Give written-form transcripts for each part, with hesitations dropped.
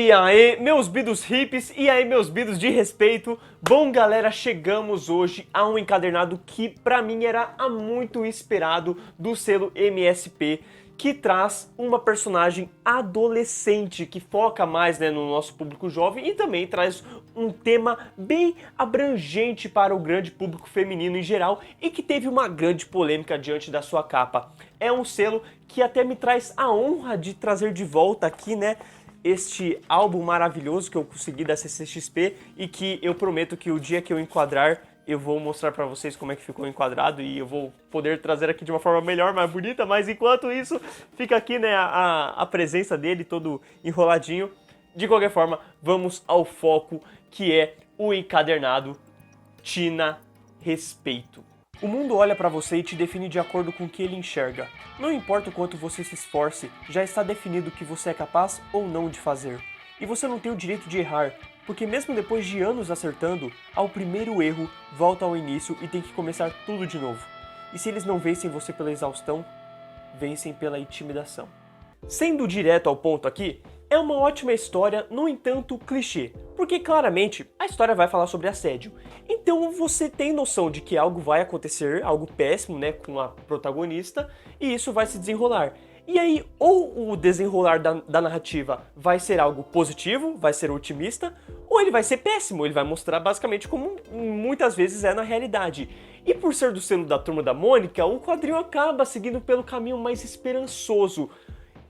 E aí, meus bidos hips, e aí, meus bidos de respeito. Bom, galera, chegamos hoje a um encadernado que pra mim era há muito esperado do selo MSP, que traz uma personagem adolescente, que foca mais, né, no nosso público jovem e também traz um tema bem abrangente para o grande público feminino em geral e que teve uma grande polêmica diante da sua capa. É um selo que até me traz a honra de trazer de volta aqui, né, este álbum maravilhoso que eu consegui da CCXP e que eu prometo que o dia que eu enquadrar eu vou mostrar pra vocês como é que ficou enquadrado e eu vou poder trazer aqui de uma forma melhor, mais bonita, mas enquanto isso fica aqui, né, a presença dele todo enroladinho. De qualquer forma, vamos ao foco, que é o encadernado Tina Respeito. O mundo olha pra você e te define de acordo com o que ele enxerga. Não importa o quanto você se esforce, já está definido o que você é capaz ou não de fazer. E você não tem o direito de errar, porque mesmo depois de anos acertando, ao primeiro erro, volta ao início e tem que começar tudo de novo. E se eles não vencem você pela exaustão, vencem pela intimidação. Sendo direto ao ponto aqui, é uma ótima história, no entanto clichê, porque claramente a história vai falar sobre assédio. Então você tem noção de que algo vai acontecer, algo péssimo, né, com a protagonista, e isso vai se desenrolar. E aí, ou o desenrolar da narrativa vai ser algo positivo, vai ser otimista, ou ele vai ser péssimo, ele vai mostrar basicamente como muitas vezes é na realidade. E por ser do selo da Turma da Mônica, o quadrinho acaba seguindo pelo caminho mais esperançoso.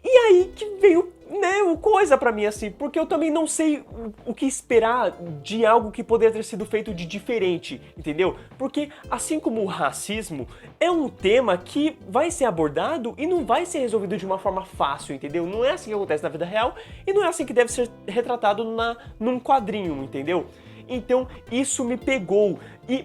E aí que veio, né, o coisa pra mim, assim, porque eu também não sei o que esperar de algo que poderia ter sido feito de diferente, entendeu? Porque, assim como o racismo, é um tema que vai ser abordado e não vai ser resolvido de uma forma fácil, entendeu? Não é assim que acontece na vida real e não é assim que deve ser retratado num quadrinho, entendeu? Então isso me pegou.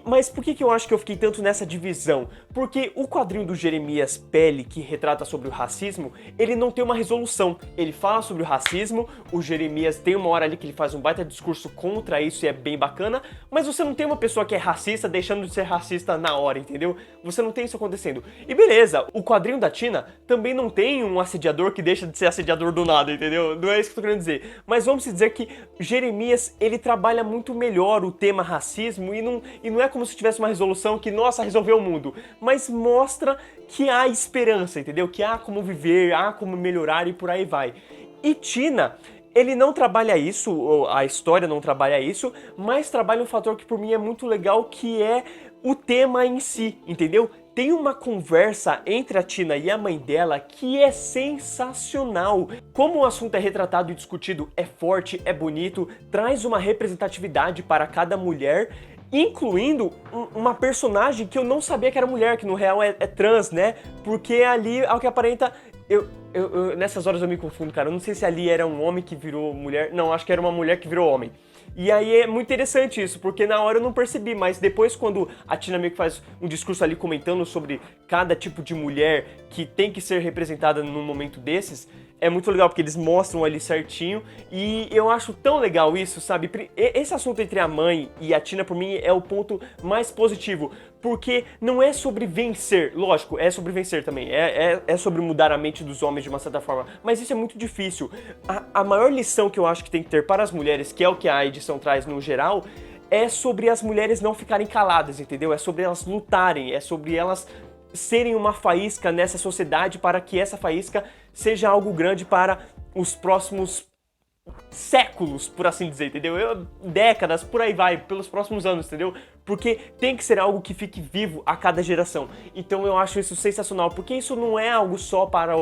Mas por que eu acho que eu fiquei tanto nessa divisão? Porque o quadrinho do Jeremias Pele, que retrata sobre o racismo, ele não tem uma resolução. Ele fala sobre o racismo, o Jeremias tem uma hora ali que ele faz um baita discurso contra isso e é bem bacana, mas você não tem uma pessoa que é racista deixando de ser racista na hora, entendeu? Você não tem isso acontecendo. E beleza, o quadrinho da Tina também não tem um assediador que deixa de ser assediador do nada, entendeu? Não é isso que eu tô querendo dizer. Mas vamos dizer que Jeremias, ele trabalha muito melhor o tema racismo e não é como se tivesse uma resolução que, nossa, resolveu o mundo, mas mostra que há esperança, entendeu? Que há como viver, há como melhorar e por aí vai. E Tina, ele não trabalha isso, a história não trabalha isso, mas trabalha um fator que por mim é muito legal, que é o tema em si, entendeu? Tem uma conversa entre a Tina e a mãe dela que é sensacional. Como o assunto é retratado e discutido, é forte, é bonito, traz uma representatividade para cada mulher, incluindo uma personagem que eu não sabia que era mulher, que no real é trans, né? Porque ali, ao que aparenta, nessas horas eu me confundo, cara. Eu não sei se ali era um homem que virou mulher. Não, acho que era uma mulher que virou homem. E aí é muito interessante isso, porque na hora eu não percebi, mas depois quando a Tina meio que faz um discurso ali comentando sobre cada tipo de mulher que tem que ser representada num momento desses, é muito legal, porque eles mostram ali certinho, e eu acho tão legal isso, sabe? Esse assunto entre a mãe e a Tina, por mim, é o ponto mais positivo, porque não é sobre vencer, lógico, é sobre vencer também, é sobre mudar a mente dos homens de uma certa forma, mas isso é muito difícil. A maior lição que eu acho que tem que ter para as mulheres, que é o que a edição traz no geral, é sobre as mulheres não ficarem caladas, entendeu? É sobre elas lutarem, é sobre elas serem uma faísca nessa sociedade para que essa faísca seja algo grande para os próximos séculos, por assim dizer, entendeu? Décadas, por aí vai, pelos próximos anos, entendeu? Porque tem que ser algo que fique vivo a cada geração. Então eu acho isso sensacional, porque isso não é algo só para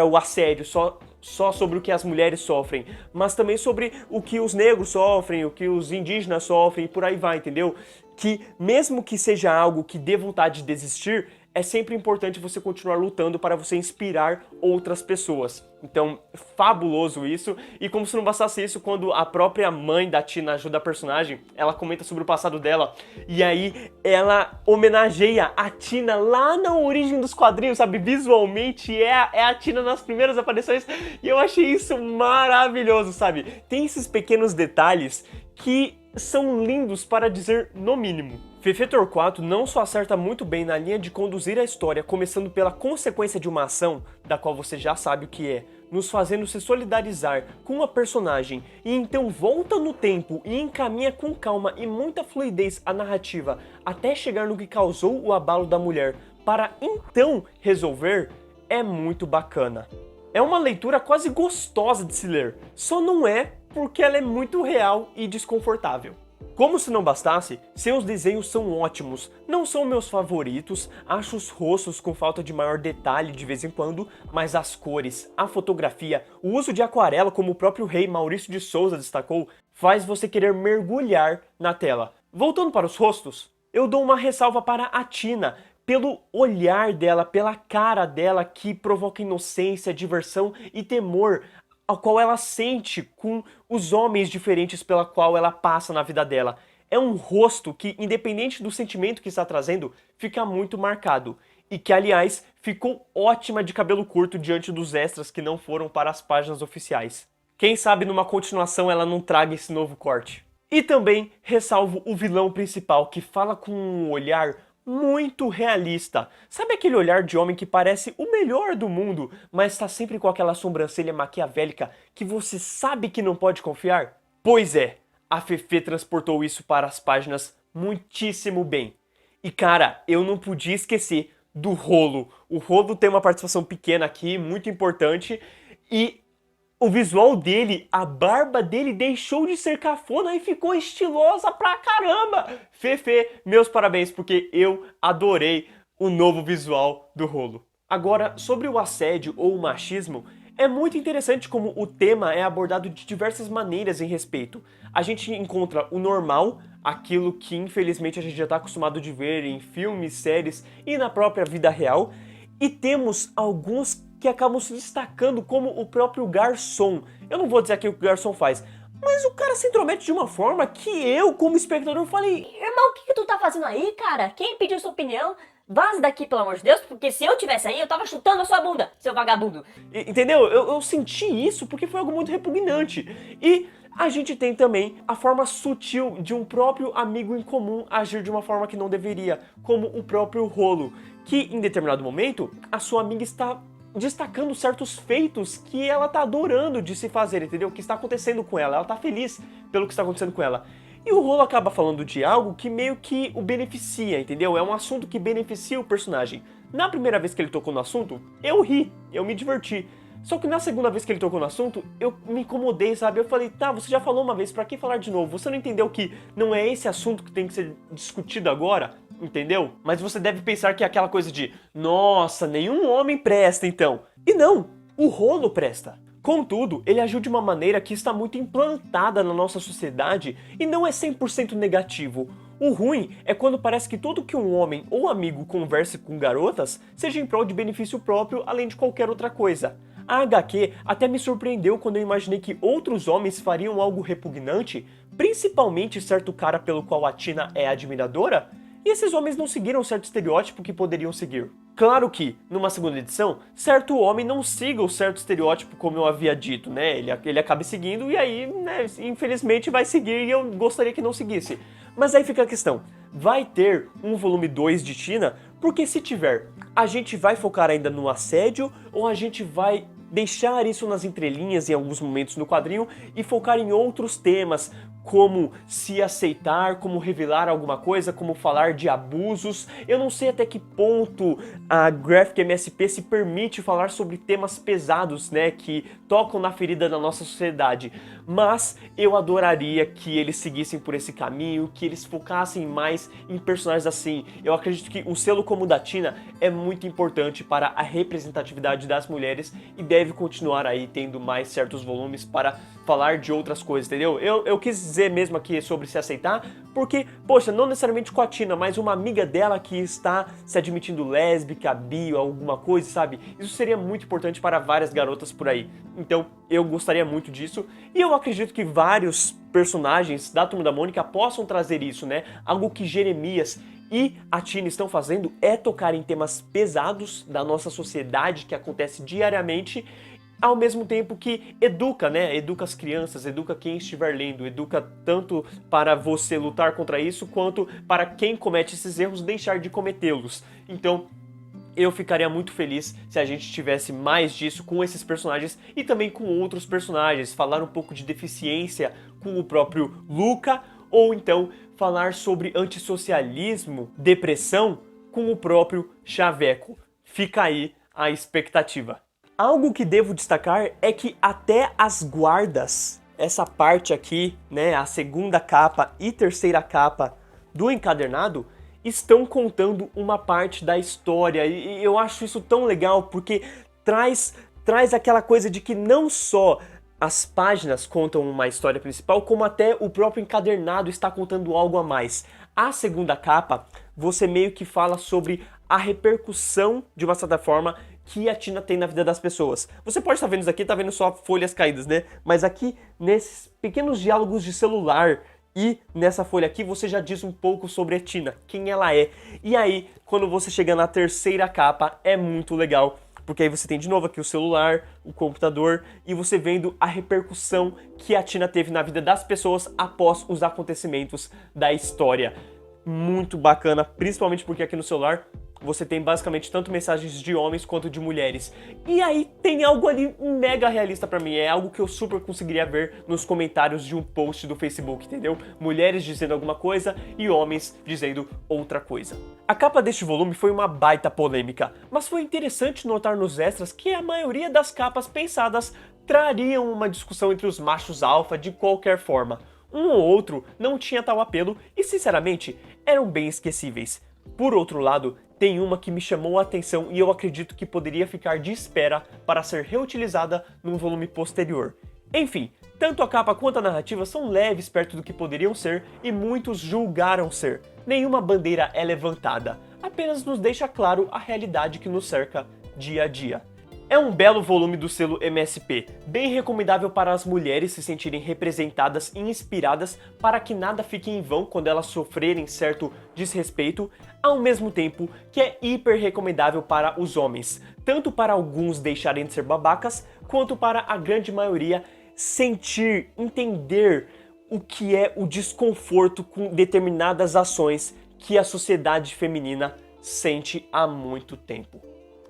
o assédio, só sobre o que as mulheres sofrem, mas também sobre o que os negros sofrem, o que os indígenas sofrem e por aí vai, entendeu? Que mesmo que seja algo que dê vontade de desistir, é sempre importante você continuar lutando para você inspirar outras pessoas. Então, fabuloso isso. E como se não bastasse isso, quando a própria mãe da Tina ajuda a personagem, ela comenta sobre o passado dela, e aí ela homenageia a Tina lá na origem dos quadrinhos, sabe? Visualmente é a Tina nas primeiras aparições, e eu achei isso maravilhoso, sabe? Tem esses pequenos detalhes que são lindos para dizer no mínimo. Fefe Torquato não só acerta muito bem na linha de conduzir a história, começando pela consequência de uma ação, da qual você já sabe o que é, nos fazendo se solidarizar com a personagem e então volta no tempo e encaminha com calma e muita fluidez a narrativa até chegar no que causou o abalo da mulher para então resolver, é muito bacana. É uma leitura quase gostosa de se ler, só não é porque ela é muito real e desconfortável. Como se não bastasse, seus desenhos são ótimos, não são meus favoritos, acho os rostos com falta de maior detalhe de vez em quando, mas as cores, a fotografia, o uso de aquarela, como o próprio rei Maurício de Souza destacou, faz você querer mergulhar na tela. Voltando para os rostos, eu dou uma ressalva para a Tina, pelo olhar dela, pela cara dela que provoca inocência, diversão e temor, ao qual ela sente com os homens diferentes pela qual ela passa na vida dela. É um rosto que, independente do sentimento que está trazendo, fica muito marcado. E que, aliás, ficou ótima de cabelo curto diante dos extras que não foram para as páginas oficiais. Quem sabe numa continuação ela não traga esse novo corte. E também ressalvo o vilão principal, que fala com um olhar muito realista. Sabe aquele olhar de homem que parece o melhor do mundo, mas está sempre com aquela sobrancelha maquiavélica que você sabe que não pode confiar? Pois é, a Fefe transportou isso para as páginas muitíssimo bem. E cara, eu não podia esquecer do Rolo. O Rolo tem uma participação pequena aqui, muito importante, e o visual dele, a barba dele deixou de ser cafona e ficou estilosa pra caramba! Fefe, meus parabéns, porque eu adorei o novo visual do Rolo. Agora, sobre o assédio ou o machismo, é muito interessante como o tema é abordado de diversas maneiras em respeito. A gente encontra o normal, aquilo que infelizmente a gente já está acostumado de ver em filmes, séries e na própria vida real, e temos alguns que acabam se destacando como o próprio garçom. Eu não vou dizer aqui o que o garçom faz, mas o cara se intromete de uma forma que eu, como espectador, falei... Irmão, o que tu tá fazendo aí, cara? Quem pediu sua opinião? Vaza daqui, pelo amor de Deus, porque se eu tivesse aí, eu tava chutando a sua bunda, seu vagabundo. Entendeu? Eu senti isso porque foi algo muito repugnante. E a gente tem também a forma sutil de um próprio amigo em comum agir de uma forma que não deveria, como o próprio Rolo, que em determinado momento a sua amiga está destacando certos feitos que ela tá adorando de se fazer, entendeu? O que está acontecendo com ela, ela tá feliz pelo que está acontecendo com ela. E o Rolo acaba falando de algo que meio que o beneficia, entendeu? É um assunto que beneficia o personagem. Na primeira vez que ele tocou no assunto, eu ri, eu me diverti. Só que na segunda vez que ele tocou no assunto, eu me incomodei, sabe? Eu falei, tá, você já falou uma vez, pra que falar de novo? Você não entendeu que não é esse assunto que tem que ser discutido agora? Entendeu? Mas você deve pensar que é aquela coisa de nossa, nenhum homem presta então. E não, o Rolo presta. Contudo, ele agiu de uma maneira que está muito implantada na nossa sociedade e não é 100% negativo. O ruim é quando parece que tudo que um homem ou amigo converse com garotas seja em prol de benefício próprio além de qualquer outra coisa. A HQ até me surpreendeu quando eu imaginei que outros homens fariam algo repugnante, principalmente certo cara pelo qual a Tina é admiradora, e esses homens não seguiram certo estereótipo que poderiam seguir. Claro que, numa segunda edição, certo homem não siga o certo estereótipo como eu havia dito, né? Ele acaba seguindo e aí, né, infelizmente vai seguir e eu gostaria que não seguisse. Mas aí fica a questão, vai ter um volume 2 de Tina? Porque se tiver, a gente vai focar ainda no assédio ou a gente vai deixar isso nas entrelinhas em alguns momentos no quadrinho e focar em outros temas, como se aceitar, como revelar alguma coisa, como falar de abusos. Eu não sei até que ponto a Graphic MSP se permite falar sobre temas pesados, né, que tocam na ferida da nossa sociedade, mas eu adoraria que eles seguissem por esse caminho, que eles focassem mais em personagens assim. Eu acredito que um selo como o da Tina é muito importante para a representatividade das mulheres e deve continuar aí tendo mais certos volumes para falar de outras coisas, entendeu? Eu quis dizer mesmo aqui sobre se aceitar, porque, poxa, não necessariamente com a Tina, mas uma amiga dela que está se admitindo lésbica, bi, alguma coisa, sabe? Isso seria muito importante para várias garotas por aí. Então, eu gostaria muito disso, e eu acredito que vários personagens da Turma da Mônica possam trazer isso, né? Algo que Jeremias e a Tina estão fazendo é tocar em temas pesados da nossa sociedade que acontece diariamente, ao mesmo tempo que educa, né? Educa as crianças, educa quem estiver lendo, educa tanto para você lutar contra isso, quanto para quem comete esses erros deixar de cometê-los. Então, Eu ficaria muito feliz se a gente tivesse mais disso com esses personagens e também com outros personagens, falar um pouco de deficiência com o próprio Luca, ou então falar sobre antissocialismo, depressão com o próprio Xaveco. Fica aí a expectativa. Algo que devo destacar é que até as guardas, essa parte aqui, né, a segunda capa e terceira capa do encadernado, estão contando uma parte da história, e eu acho isso tão legal porque traz aquela coisa de que não só as páginas contam uma história principal, como até o próprio encadernado está contando algo a mais. A segunda capa, você meio que fala sobre a repercussão, de uma certa forma, que a Tina tem na vida das pessoas. Você pode estar vendo isso aqui, tá vendo só folhas caídas, né? Mas aqui, nesses pequenos diálogos de celular, e nessa folha aqui você já diz um pouco sobre a Tina, quem ela é. E aí, quando você chega na terceira capa, é muito legal, porque aí você tem de novo aqui o celular, o computador, e você vendo a repercussão que a Tina teve na vida das pessoas após os acontecimentos da história. Muito bacana, principalmente porque aqui no celular você tem basicamente tanto mensagens de homens quanto de mulheres. E aí tem algo ali mega realista pra mim, é algo que eu super conseguiria ver nos comentários de um post do Facebook, entendeu? Mulheres dizendo alguma coisa e homens dizendo outra coisa. A capa deste volume foi uma baita polêmica, mas foi interessante notar nos extras que a maioria das capas pensadas trariam uma discussão entre os machos alfa de qualquer forma. Um ou outro não tinha tal apelo e, sinceramente, eram bem esquecíveis. Por outro lado, tem uma que me chamou a atenção e eu acredito que poderia ficar de espera para ser reutilizada num volume posterior. Enfim, tanto a capa quanto a narrativa são leves perto do que poderiam ser e muitos julgaram ser. Nenhuma bandeira é levantada, apenas nos deixa claro a realidade que nos cerca dia a dia. É um belo volume do selo MSP, bem recomendável para as mulheres se sentirem representadas e inspiradas para que nada fique em vão quando elas sofrerem certo desrespeito, ao mesmo tempo que é hiper recomendável para os homens, tanto para alguns deixarem de ser babacas, quanto para a grande maioria sentir, entender o que é o desconforto com determinadas ações que a sociedade feminina sente há muito tempo.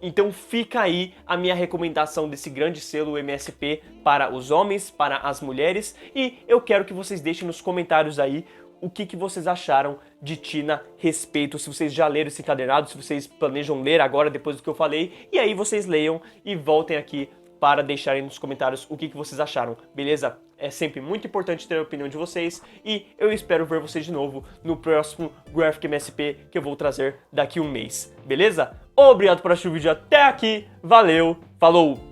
Então fica aí a minha recomendação desse grande selo MSP para os homens, para as mulheres, e eu quero que vocês deixem nos comentários aí o que vocês acharam de Tina Respeito, se vocês já leram esse encadernado, se vocês planejam ler agora depois do que eu falei, e aí vocês leiam e voltem aqui para deixarem nos comentários o que vocês acharam, beleza? É sempre muito importante ter a opinião de vocês e eu espero ver vocês de novo no próximo Graphic MSP que eu vou trazer daqui a um mês, beleza? Obrigado por assistir o vídeo até aqui, valeu, falou!